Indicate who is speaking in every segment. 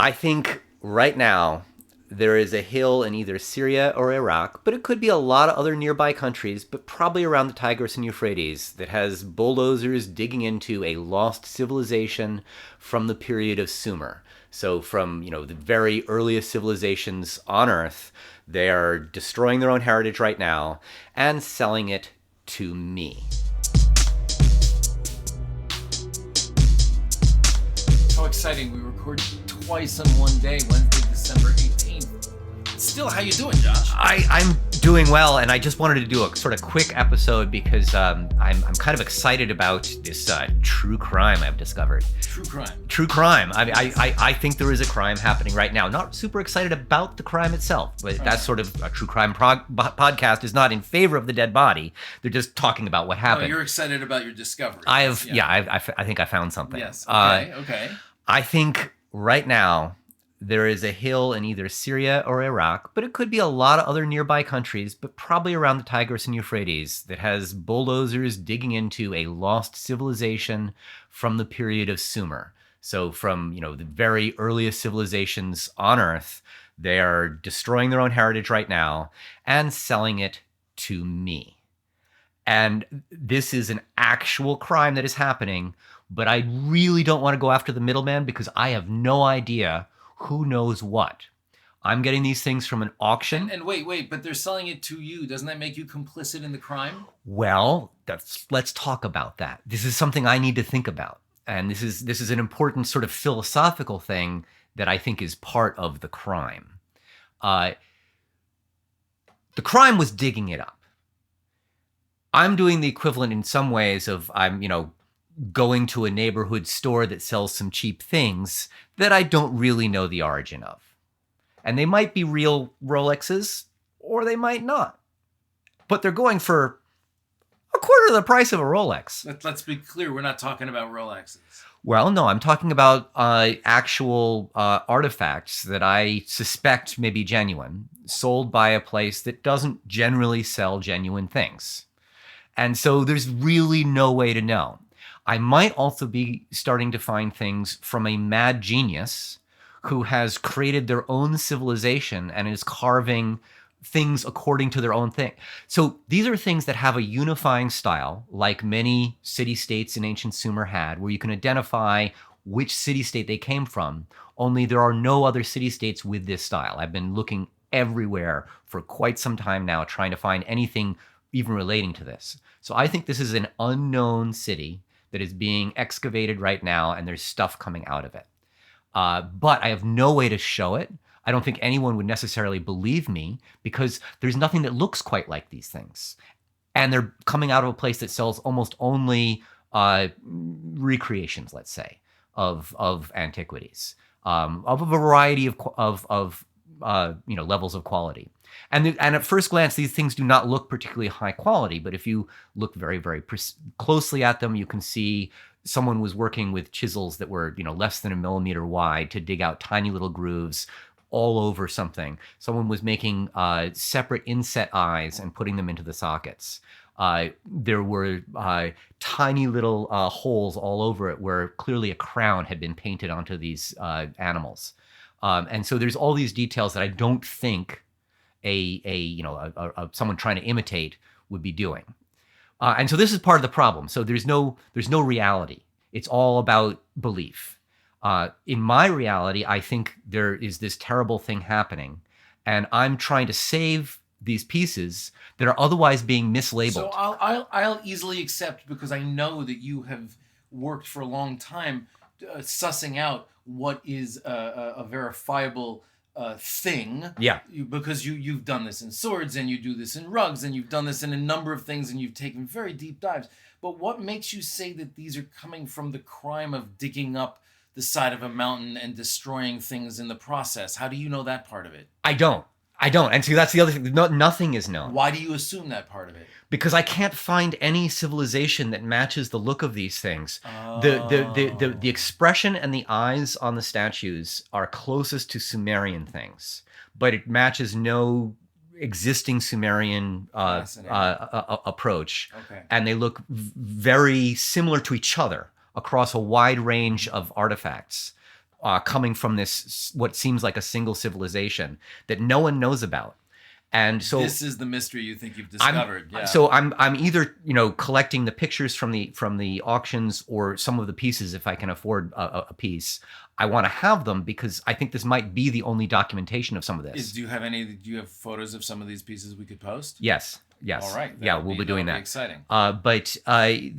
Speaker 1: I think right now there is a hill in either Syria or Iraq, but it could be a lot of other nearby countries, but probably around the Tigris and Euphrates, that has bulldozers digging into a lost civilization from the period of Sumer. So from, the very earliest civilizations on Earth, they are destroying their own heritage right now and selling it to me.
Speaker 2: How exciting. We record twice in one day, Wednesday, December 18th. Still, how you doing, Josh?
Speaker 1: I'm doing well, and I just wanted to do a sort of quick episode because I'm kind of excited about this true crime I've discovered. True crime. I think there is a crime happening right now. Not super excited about the crime itself, but that's sort of a true crime podcast is not in favor of the dead body. They're just talking about what happened.
Speaker 2: Oh, you're excited about your discovery.
Speaker 1: I think I found something.
Speaker 2: Yes. Okay.
Speaker 1: I think right now there is a hill in either Syria or Iraq, but it could be a lot of other nearby countries, but probably around the Tigris and Euphrates, that has bulldozers digging into a lost civilization from the period of Sumer. So from, the very earliest civilizations on Earth, they are destroying their own heritage right now and selling it to me. And this is an actual crime that is happening, but I really don't want to go after the middleman because I have no idea who knows what. I'm getting these things from an auction.
Speaker 2: And wait, but they're selling it to you. Doesn't that make you complicit in the crime?
Speaker 1: Well, let's talk about that. This is something I need to think about. And this is an important sort of philosophical thing that I think is part of the crime. The crime was digging it up. I'm doing the equivalent in some ways of going to a neighborhood store that sells some cheap things that I don't really know the origin of. And they might be real Rolexes, or they might not. But they're going for a quarter of the price of a Rolex.
Speaker 2: Let's be clear, we're not talking about Rolexes.
Speaker 1: Well, no, I'm talking about actual artifacts that I suspect may be genuine, sold by a place that doesn't generally sell genuine things. And so there's really no way to know. I might also be starting to find things from a mad genius who has created their own civilization and is carving things according to their own thing. So these are things that have a unifying style, like many city-states in ancient Sumer had, where you can identify which city-state they came from, only there are no other city-states with this style. I've been looking everywhere for quite some time now, trying to find anything even relating to this. So I think this is an unknown city that is being excavated right now, and there's stuff coming out of it. But I have no way to show it. I don't think anyone would necessarily believe me because there's nothing that looks quite like these things. And they're coming out of a place that sells almost only recreations, let's say, of antiquities, of a variety of levels of quality. And at first glance, these things do not look particularly high quality, but if you look very, very closely at them, you can see someone was working with chisels that were, less than a millimeter wide to dig out tiny little grooves all over something. Someone was making separate inset eyes and putting them into the sockets. There were tiny little holes all over it where clearly a crown had been painted onto these animals. And so there's all these details that I don't think someone trying to imitate would be doing. And so this is part of the problem. So there's no reality. It's all about belief. In my reality, I think there is this terrible thing happening, and I'm trying to save these pieces that are otherwise being mislabeled.
Speaker 2: So I'll easily accept, because I know that you have worked for a long time sussing out what is a verifiable thing.
Speaker 1: Yeah.
Speaker 2: Because you've done this in swords, and you do this in rugs, and you've done this in a number of things, and you've taken very deep dives. But what makes you say that these are coming from the crime of digging up the side of a mountain and destroying things in the process? How do you know that part of it?
Speaker 1: I don't. And see, that's the other thing. Nothing is known.
Speaker 2: Why do you assume that part of it?
Speaker 1: Because I can't find any civilization that matches the look of these things.
Speaker 2: Oh.
Speaker 1: The expression and the eyes on the statues are closest to Sumerian things, but it matches no existing Sumerian approach.
Speaker 2: Okay.
Speaker 1: And they look very similar to each other across a wide range of artifacts. coming from this, what seems like a single civilization that no one knows about. And so
Speaker 2: this is the mystery you think you've discovered.
Speaker 1: I'm either collecting the pictures from the auctions or some of the pieces if I can afford a piece. I want to have them because I think this might be the only documentation of some of this.
Speaker 2: Do you have photos of some of these pieces we could post?
Speaker 1: Yes.
Speaker 2: All right.
Speaker 1: Yeah, we'll be doing that.
Speaker 2: Exciting.
Speaker 1: But I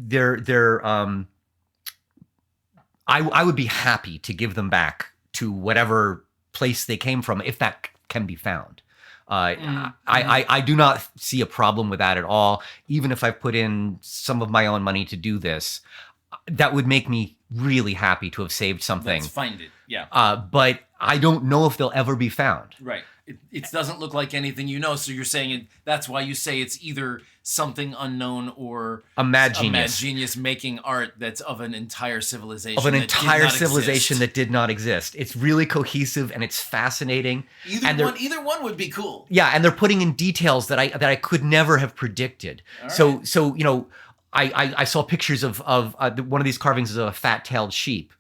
Speaker 1: would be happy to give them back to whatever place they came from if that can be found. I do not see a problem with that at all. Even if I put in some of my own money to do this, that would make me really happy to have saved something.
Speaker 2: Let's find it. Yeah.
Speaker 1: But I don't know if they'll ever be found.
Speaker 2: Right. It doesn't look like anything so you're saying that's why you say it's either something unknown or
Speaker 1: a mad
Speaker 2: genius making art that's of an entire civilization.
Speaker 1: That did not exist. It's really cohesive and it's fascinating.
Speaker 2: Either one would be cool.
Speaker 1: Yeah, and they're putting in details that I could never have predicted.
Speaker 2: Right.
Speaker 1: So I saw pictures of one of these carvings is of a fat-tailed sheep.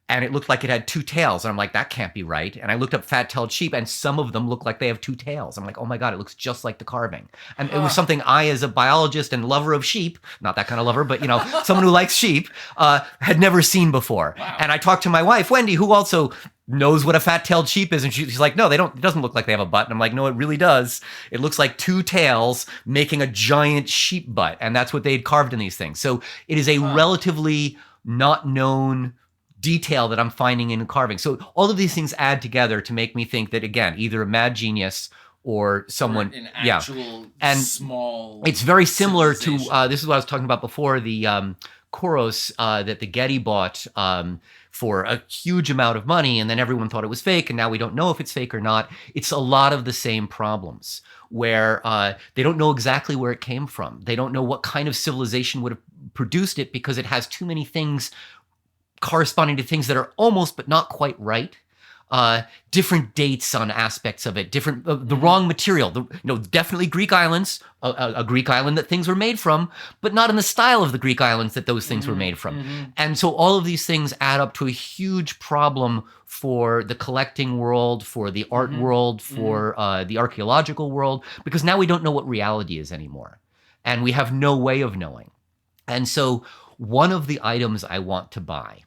Speaker 1: And it looked like it had two tails. And I'm like, that can't be right. And I looked up fat-tailed sheep, and some of them look like they have two tails. I'm like, oh my God, it looks just like the carving. And it was something I, as a biologist and lover of sheep, not that kind of lover, but someone who likes sheep, had never seen before.
Speaker 2: Wow.
Speaker 1: And I talked to my wife, Wendy, who also knows what a fat-tailed sheep is. And she's like, no, it doesn't look like they have a butt. And I'm like, no, it really does. It looks like two tails making a giant sheep butt. And that's what they'd carved in these things. So it is a relatively not known detail that I'm finding in carving. So all of these things add together to make me think that, again, either a mad genius or someone,
Speaker 2: an actual
Speaker 1: and
Speaker 2: small.
Speaker 1: It's very similar to this is what I was talking about before, the Koros that the Getty bought for a huge amount of money, and then everyone thought it was fake, and now we don't know if it's fake or not. It's a lot of the same problems where they don't know exactly where it came from. They don't know what kind of civilization would have produced it because it has too many things corresponding to things that are almost but not quite right. Different dates on aspects of it, different the wrong material. Definitely Greek islands, a Greek island that things were made from, but not in the style of the Greek islands that those things were made from. And so all of these things add up to a huge problem for the collecting world, for the art world, for the archaeological world, because now we don't know what reality is anymore, and we have no way of knowing. And so one of the items I want to buy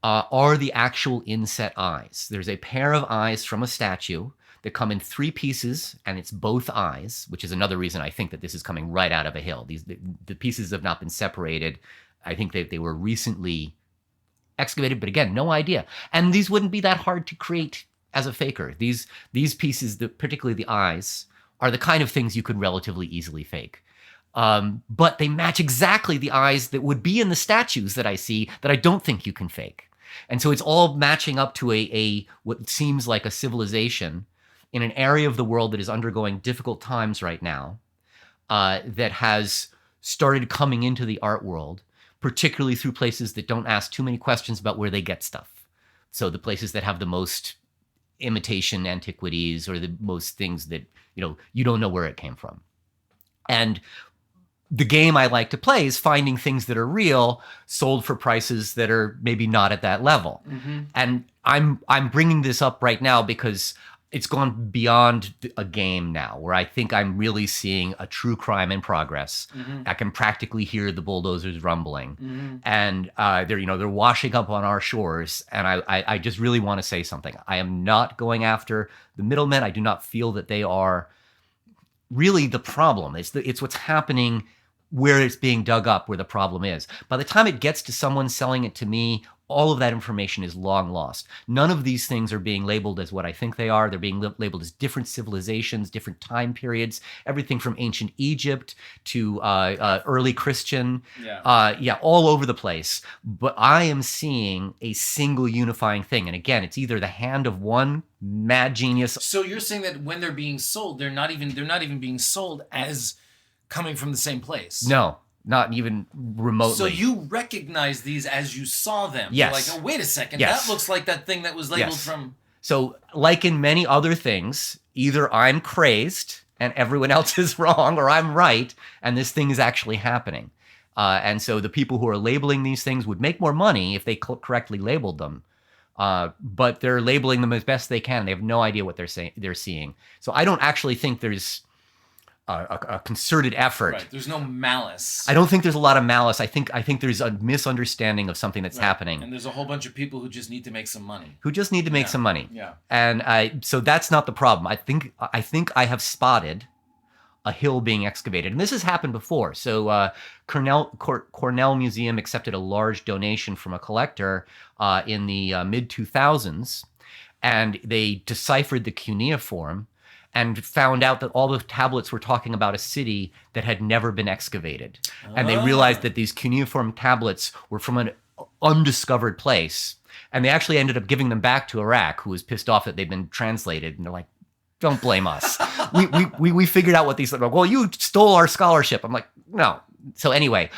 Speaker 1: are the actual inset eyes. There's a pair of eyes from a statue that come in 3 pieces, and it's both eyes, which is another reason I think that this is coming right out of a hill. The pieces have not been separated. I think they were recently excavated, but again, no idea. And these wouldn't be that hard to create as a faker. These pieces, particularly the eyes, are the kind of things you could relatively easily fake. But they match exactly the eyes that would be in the statues that I see that I don't think you can fake. And so it's all matching up to a what seems like a civilization in an area of the world that is undergoing difficult times right now, that has started coming into the art world, particularly through places that don't ask too many questions about where they get stuff. So the places that have the most imitation antiquities or the most things that, you don't know where it came from. And the game I like to play is finding things that are real, sold for prices that are maybe not at that level. And I'm bringing this up right now because it's gone beyond a game now, where I think I'm really seeing a true crime in progress. I can practically hear the bulldozers rumbling, and they're washing up on our shores. And I just really want to say something. I am not going after the middlemen. I do not feel that they are really the problem. It's what's happening where it's being dug up where the problem is. By the time it gets to someone selling it to me, all of that information is long lost. None of these things are being labeled as what I think they are. They're being labeled as different civilizations, different time periods, everything from ancient Egypt to early Christian, all over the place. But I am seeing a single unifying thing. And again, it's either the hand of one mad genius.
Speaker 2: So you're saying that when they're being sold, they're not even being sold as coming from the same place.
Speaker 1: No, not even remotely.
Speaker 2: So you recognize these as you saw them.
Speaker 1: Yes.
Speaker 2: You're like, oh, wait a second.
Speaker 1: Yes.
Speaker 2: That looks like that thing that was labeled from...
Speaker 1: So like in many other things, either I'm crazed and everyone else is wrong, or I'm right and this thing is actually happening. And so the people who are labeling these things would make more money if they correctly labeled them. But they're labeling them as best they can. They have no idea what they're seeing. So I don't actually think there's a concerted effort.
Speaker 2: Right. There's no malice.
Speaker 1: I don't think there's a lot of malice. I think there's a misunderstanding of something that's happening.
Speaker 2: And there's a whole bunch of people who just need to make some money.
Speaker 1: Yeah. And so that's not the problem. I think I have spotted a hill being excavated, and this has happened before. So Cornell Museum accepted a large donation from a collector in the mid 2000s, and they deciphered the cuneiform and found out that all the tablets were talking about a city that had never been excavated. And they realized that these cuneiform tablets were from an undiscovered place. And they actually ended up giving them back to Iraq, who was pissed off that they'd been translated. And they're like, don't blame us. we figured out what these are. Well, you stole our scholarship. I'm like, no. So anyway.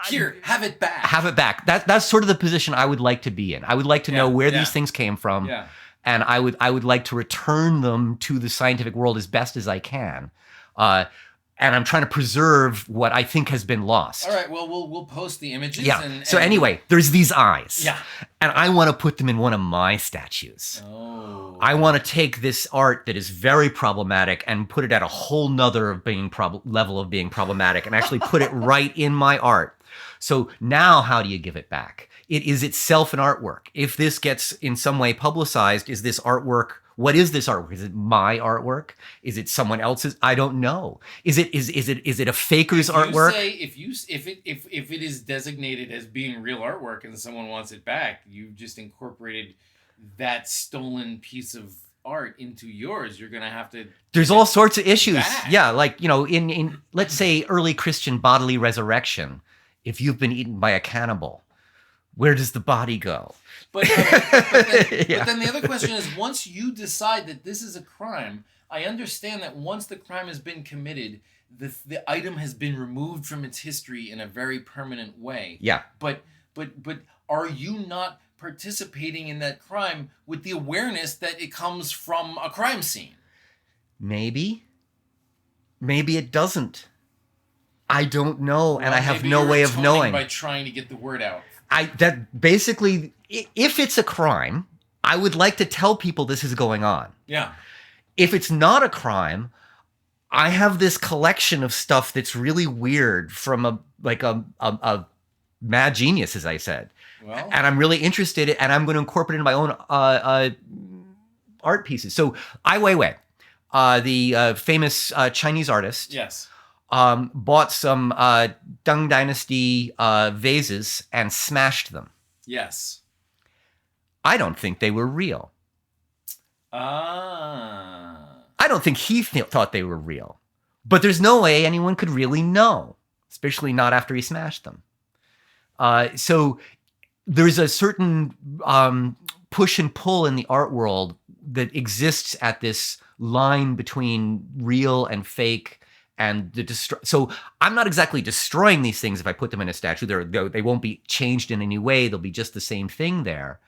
Speaker 2: Here, have it back.
Speaker 1: Have it back. That's sort of the position I would like to be in. I would like to know where these things came from.
Speaker 2: Yeah.
Speaker 1: And I would like to return them to the scientific world as best as I can. And I'm trying to preserve what I think has been lost.
Speaker 2: All right, well, we'll post the images.
Speaker 1: Yeah. So anyway, there's these eyes.
Speaker 2: Yeah.
Speaker 1: And I want to put them in one of my statues.
Speaker 2: Oh.
Speaker 1: I want to take this art that is very problematic and put it at a whole nother level of being problematic and actually put it right in my art. So now how do you give it back? It is itself an artwork. If this gets in some way publicized, is this artwork? What is this artwork? Is it my artwork? Is it someone else's? I don't know. Is it a faker's artwork?
Speaker 2: If it is designated as being real artwork and someone wants it back, you just incorporated that stolen piece of art into yours. You're gonna have to.
Speaker 1: There's all sorts of issues.
Speaker 2: Back.
Speaker 1: Yeah, like in let's say early Christian bodily resurrection. If you've been eaten by a cannibal, where does the body go?
Speaker 2: But then the other question is, once you decide that this is a crime, I understand that once the crime has been committed, the item has been removed from its history in a very permanent way.
Speaker 1: Yeah.
Speaker 2: But are you not participating in that crime with the awareness that it comes from a crime scene?
Speaker 1: Maybe it doesn't. I don't know, and I have
Speaker 2: maybe
Speaker 1: no
Speaker 2: you're
Speaker 1: way of
Speaker 2: atoning
Speaker 1: knowing.
Speaker 2: by trying to get the word out.
Speaker 1: That basically, if it's a crime, I would like to tell people this is going on.
Speaker 2: Yeah.
Speaker 1: If it's not a crime, I have this collection of stuff that's really weird from a mad genius, as I said.
Speaker 2: Well,
Speaker 1: and I'm really interested in, and I'm going to incorporate it in my own art pieces. So Ai Weiwei, the famous Chinese artist.
Speaker 2: Yes.
Speaker 1: Bought some Tang Dynasty vases and smashed them.
Speaker 2: Yes.
Speaker 1: I don't think they were real.
Speaker 2: Ah.
Speaker 1: I don't think he thought they were real. But there's no way anyone could really know, especially not after he smashed them. So there's a certain push and pull in the art world that exists at this line between real and fake. And so I'm not exactly destroying these things if I put them in a statue. They won't be changed in any way. They'll be just the same thing there.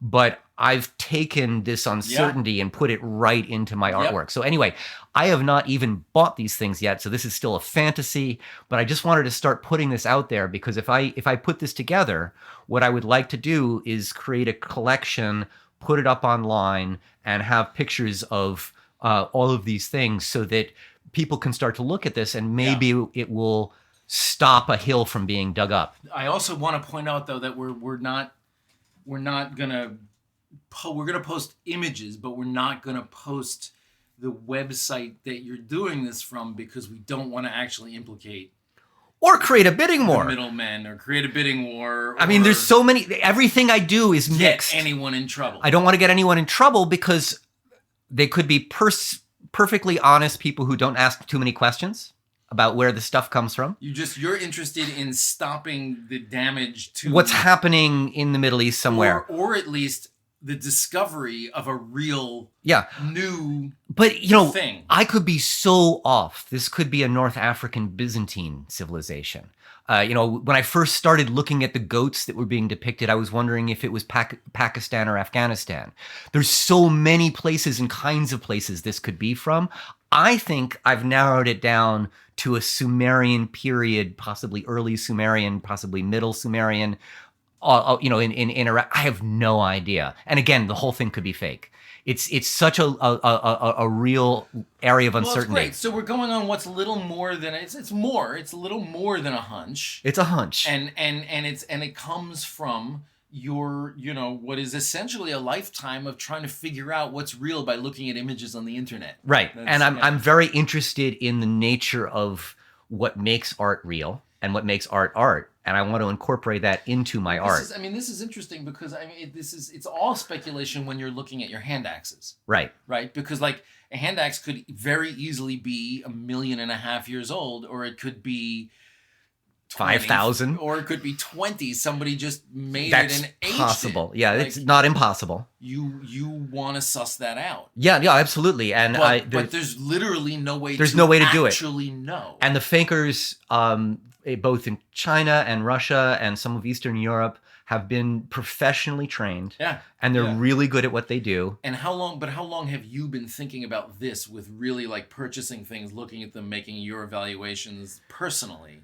Speaker 1: But I've taken this uncertainty and put it right into my artwork. So anyway, I have not even bought these things yet. So this is still a fantasy. But I just wanted to start putting this out there because if I put this together, what I would like to do is create a collection, put it up online, and have pictures of all of these things so that people can start to look at this and maybe it will stop a hill from being dug up.
Speaker 2: I also want to point out though that we're gonna post images, but we're not gonna post the website that you're doing this from because we don't want to actually implicate
Speaker 1: or create a bidding war,
Speaker 2: middlemen, or create a bidding war.
Speaker 1: I mean, there's so many. Everything I do is mixed.
Speaker 2: Get anyone in trouble.
Speaker 1: I don't want to get anyone in trouble because they could be perfectly honest people who don't ask too many questions about where the stuff comes from.
Speaker 2: You're interested in stopping the damage to
Speaker 1: what's happening in the Middle East somewhere,
Speaker 2: or at least the discovery of a real new thing.
Speaker 1: I could be so off. This could be a North African Byzantine civilization. When I first started looking at the goats that were being depicted, I was wondering if it was Pakistan or Afghanistan. There's so many places and kinds of places this could be from. I think I've narrowed it down to a Sumerian period, possibly early Sumerian, possibly middle Sumerian, in Iraq. I have no idea. And again, the whole thing could be fake. It's such a real area of
Speaker 2: Well, it's
Speaker 1: uncertainty.
Speaker 2: great. So we're going on what's little more than it's a little more than a hunch.
Speaker 1: It's a hunch.
Speaker 2: And it comes from your, what is essentially a lifetime of trying to figure out what's real by looking at images on the internet.
Speaker 1: Right. And I'm very interested in the nature of what makes art real and what makes art. And I want to incorporate that into my art.
Speaker 2: This is interesting because it's all speculation when you're looking at your hand axes.
Speaker 1: Right.
Speaker 2: Right? Because like a hand axe could very easily be 1.5 million years old, or it could be
Speaker 1: 5,000,
Speaker 2: or it could be 20. Somebody just made
Speaker 1: That's
Speaker 2: it and aged
Speaker 1: possible.
Speaker 2: it.
Speaker 1: Yeah,
Speaker 2: Like,
Speaker 1: it's not impossible.
Speaker 2: You want to suss that out.
Speaker 1: Yeah, absolutely. And
Speaker 2: but there's literally no way.
Speaker 1: There's no way to do it.
Speaker 2: Actually, know.
Speaker 1: And the fakers, both in China and Russia and some of Eastern Europe, have been professionally trained.
Speaker 2: Yeah.
Speaker 1: And they're really good at what they do.
Speaker 2: And how long have you been thinking about this with really like purchasing things, looking at them, making your evaluations personally?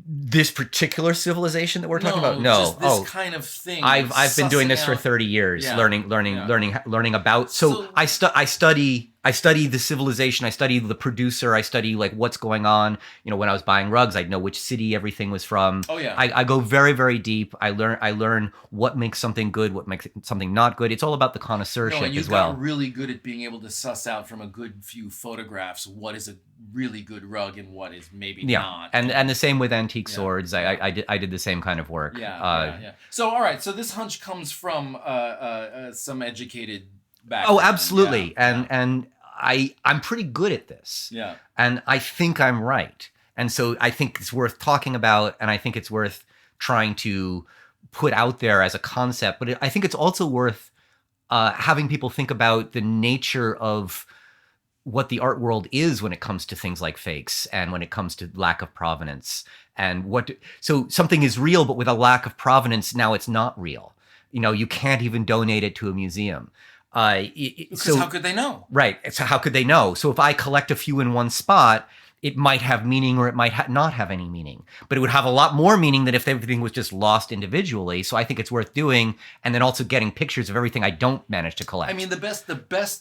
Speaker 1: This particular civilization that we're talking about?
Speaker 2: No, just this kind of thing.
Speaker 1: I've been doing this for 30 years, learning about. So I study the civilization. I study the producer. I study like what's going on. When I was buying rugs, I'd know which city everything was from.
Speaker 2: Oh yeah.
Speaker 1: I go very, very deep. I learn what makes something good, what makes something not good. It's all about the connoisseurship as well.
Speaker 2: You got really good at being able to suss out from a good few photographs what is a really good rug and what is maybe not.
Speaker 1: And the same with antique swords. I did the same kind of work.
Speaker 2: Yeah. So all right. So this hunch comes from some educated background.
Speaker 1: Oh, absolutely. And I'm pretty good at this.
Speaker 2: Yeah.
Speaker 1: And I think I'm right. And so I think it's worth talking about, and I think it's worth trying to put out there as a concept. But I think it's also worth having people think about the nature of what the art world is when it comes to things like fakes and when it comes to lack of provenance. And so something is real, but with a lack of provenance, now it's not real. You can't even donate it to a museum.
Speaker 2: Because how could they know?
Speaker 1: Right. So how could they know? So if I collect a few in one spot, it might have meaning or it might not have any meaning. But it would have a lot more meaning than if everything was just lost individually. So I think it's worth doing, and then also getting pictures of everything I don't manage to collect.
Speaker 2: I mean, the best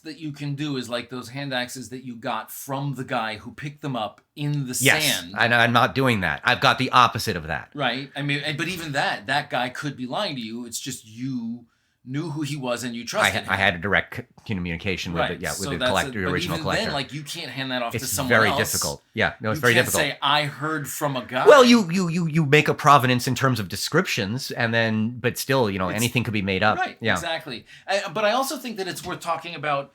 Speaker 2: that you can do is like those hand axes that you got from the guy who picked them up in the sand.
Speaker 1: And I'm not doing that. I've got the opposite of that.
Speaker 2: Right. I mean, but even that guy could be lying to you. It's just you knew who he was and you trusted him.
Speaker 1: I had a direct communication with the original collector.
Speaker 2: Then, like, you can't hand that off to someone
Speaker 1: else. It's very difficult. Yeah, no, it's very difficult.
Speaker 2: You can't say, I heard from a guy.
Speaker 1: Well, you make a provenance in terms of descriptions, and then, but still, anything could be made up.
Speaker 2: Right, exactly. But I also think that it's worth talking about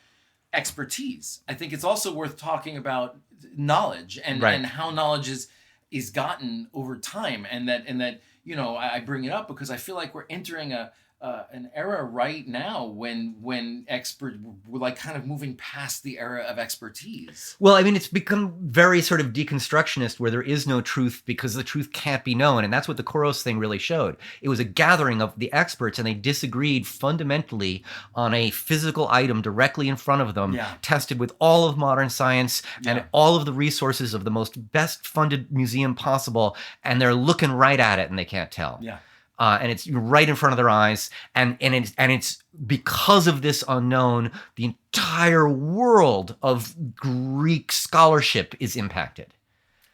Speaker 2: expertise. I think it's also worth talking about knowledge and how knowledge is gotten over time, and that I bring it up because I feel like we're entering an era right now when we're like kind of moving past the era of expertise.
Speaker 1: Well, I mean, it's become very sort of deconstructionist, where there is no truth because the truth can't be known, and that's what the Koros thing really showed. It was a gathering of the experts, and they disagreed fundamentally on a physical item directly in front of them, tested with all of modern science and all of the resources of the most best funded museum possible, and they're looking right at it and they can't tell.
Speaker 2: Yeah.
Speaker 1: And it's right in front of their eyes, and it's because of this unknown, the entire world of Greek scholarship is impacted.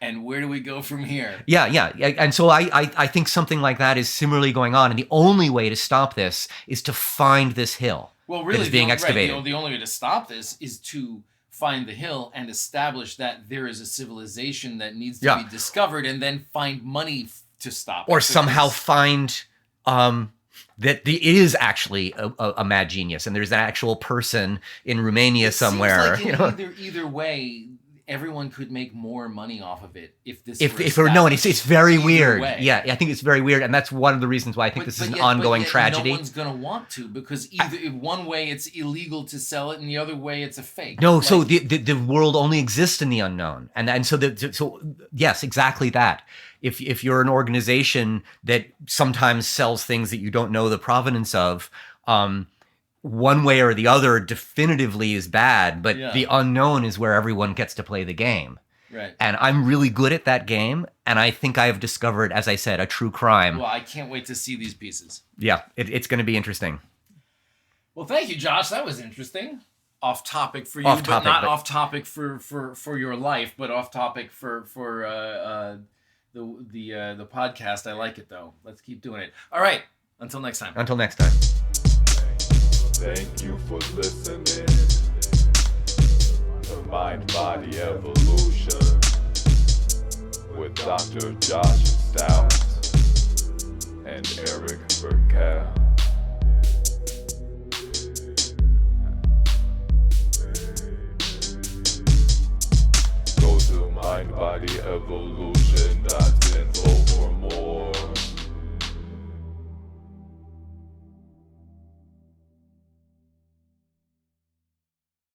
Speaker 2: And where do we go from here?
Speaker 1: Yeah. And so I think something like that is similarly going on, and the only way to stop this is to find this hill that is being excavated.
Speaker 2: Right, the only way to stop this is to find the hill and establish that there is a civilization that needs to be discovered, and then find money to stop
Speaker 1: or somehow find that it is actually a mad genius, and there's an actual person in Romania somewhere.
Speaker 2: Seems like either way, everyone could make more money off of it if
Speaker 1: it's very weird.
Speaker 2: Way.
Speaker 1: Yeah, I think it's very weird, and that's one of the reasons why I think this is an ongoing tragedy.
Speaker 2: No one's gonna want to, because either one way it's illegal to sell it, and the other way it's a fake.
Speaker 1: No, so the world only exists in the unknown, and so yes, exactly that. If you're an organization that sometimes sells things that you don't know the provenance of, one way or the other definitively is bad, but the unknown is where everyone gets to play the game.
Speaker 2: Right.
Speaker 1: And I'm really good at that game. And I think I have discovered, as I said, a true crime.
Speaker 2: Well, I can't wait to see these pieces.
Speaker 1: Yeah, it's going to be interesting.
Speaker 2: Well, thank you, Josh. That was interesting. Off topic for you,
Speaker 1: Off topic,
Speaker 2: but not
Speaker 1: but-
Speaker 2: off topic for your life, but off topic for the podcast. I like it though. Let's keep doing it. All right. Until next time.
Speaker 1: Until next time.
Speaker 3: Thank you for listening to Mind Body Evolution with Dr. Josh Stout and Eric Burkell. Go to mindbodyevolution.info for more.